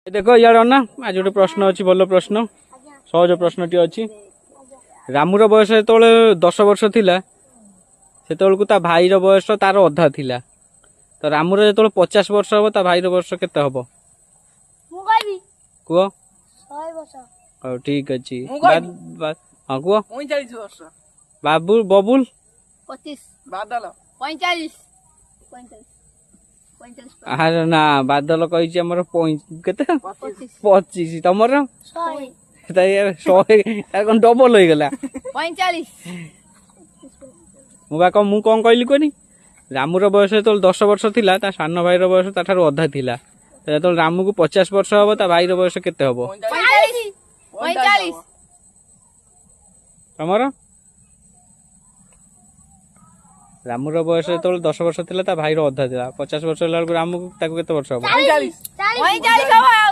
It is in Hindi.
देख इे ना आज गोटे प्रश्न अच्छी भल प्रश्न सहज प्रश्नटी अच्छी रामूर बयस जो 10 वर्ष थिला से ता भाई बयस तार अधा थिला तो रामूर जो 50 वर्ष हम ता भाई बयस केते हम कह हाँ ठीक अच्छी हाँ कह 45 वर्ष बाबुल बबुल 25 बादल 45 अरे ना बादल कही आमर केते 25 तमर 100 डबल हो गला 45 मुझे कौन कहली कहनी रामूर बयस जो 10 वर्ष थिला ता सान भाई बयस ताठार अधा थिला जो रामू को 50 वर्ष हम ता भाई बयस केते हम 45 तमर रामूर बयस जो 10 वर्ष थिला ता भाई अधा थिला 50 वर्ष होला रामू को केते वर्ष हम 45